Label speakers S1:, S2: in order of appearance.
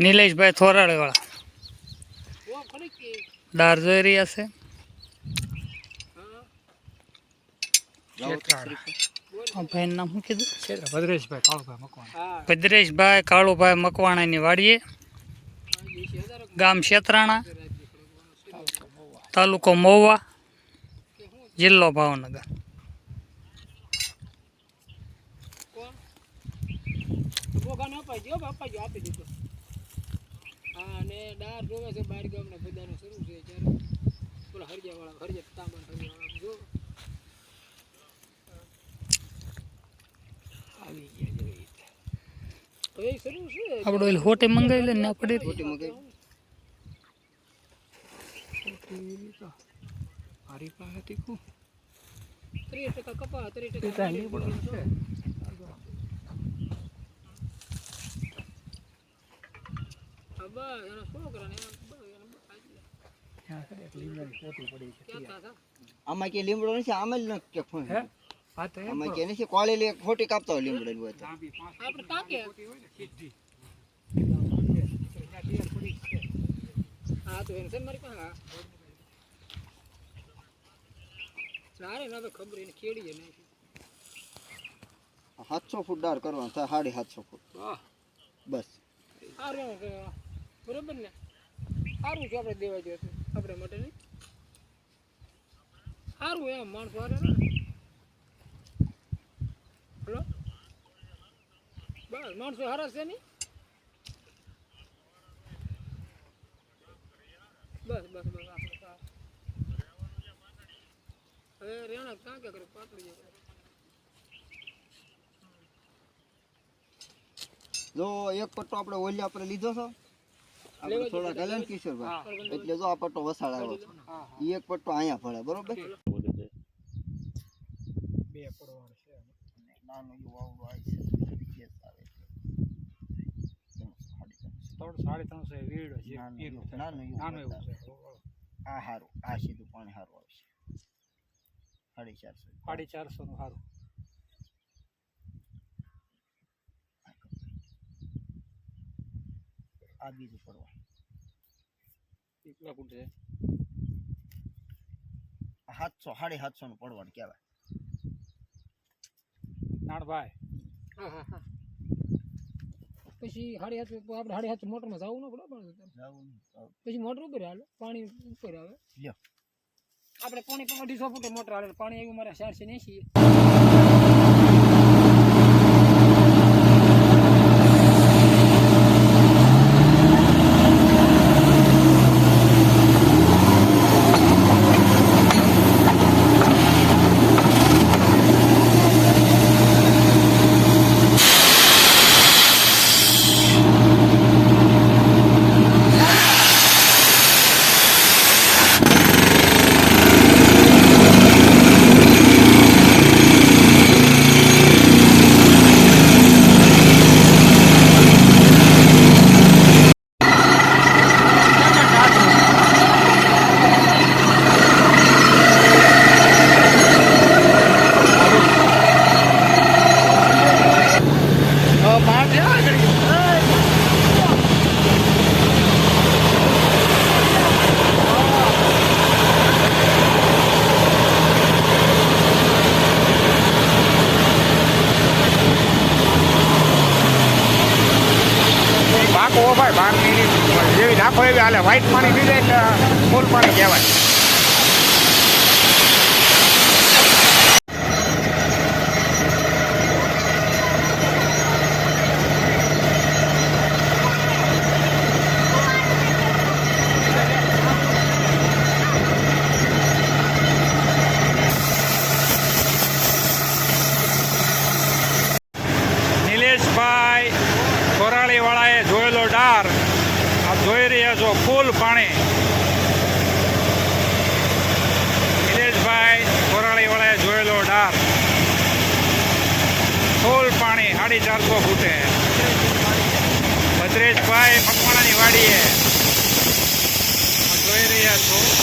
S1: નીલેશભાઈ થોરાળી વાળા દાર જોઈ રહ્યા છે. ભાઈ નામ શું કીધું? ભદ્રેશભાઈ કાળુભાઈ મકવાણાની વાડીએ, ગામ શેત્રાણા, તાલુકો મહુવા, જિલ્લો ભાવનગર. આપણે હોટે મંગાવી લે ને આપણે
S2: આમાં કે લીમડો નથી, આમાં જ કે આમાં કે નથી કોળેલી ખોટી કાપતા હોય લીમડો હોય તો આપણે કાકે હા તો એને મારી પાસે સારે ના ખબર એને કેડી ને 700 ફૂટ ડાર કરવાનો થાય, 750 ફૂટ બસ. બરોબર ને, સારું છે આપણે દેવા જોઈએ આપણે માટે નહીં સારું એમ માણસો હારે હેલો બસ માણસો હારા છે નહીં બસ બસ બસ આપણે હવે રેણા ક્યાં ક્યાં કરે પાતળી જાય. જો એક પટ્ટો આપણે ઓલી આપણે લીધો છો આપણે થોડા કલ્યાણ કિશોરભાઈ એટલે જો આ પટ્ટો વસાડ આવ્યો છે એ એક પટ્ટો અહીંયા ભળે બરોબર. બે પડવાળ છે નાનો યુવાવડો આવી છે કેસ આવે છે 3.5 વીડો છે નાનો એવું છે. આ હારું આ સીધું પાણી હારું આવશે 450 નું હારું. આ બીજું પડવા કેટલા ફૂટ છે? 700 750 નું પડવાનું કહેવાય નાણભાઈ. હા હા હા પછી 750 આપણે 750 મોટરમાં જવું ન પડે જવું પછી મોટર ઉપર હાલે પાણી ઉપર આવે લ્યો આપણે પાણી 250 ફૂટ મોટર હાલે પાણી આવ્યું મારે 480. જેવી નાખો એવી હાલે વ્હાઈટ પાણી પી જાય એટલે ફૂલ પાણી કહેવાય. નીલેશભાઈ થોરાળી વાળાએ જોયેલો ડાર આપ જોઈ રહ્યા છો ફૂલ પાણી. નીલેશભાઈ થોરાળી વાળાએ જોયેલો ડાર ફૂલ પાણી 450 ફૂટે. ભદ્રેશભાઈ મકવાણાની વાડીએ જોઈ રહ્યા છો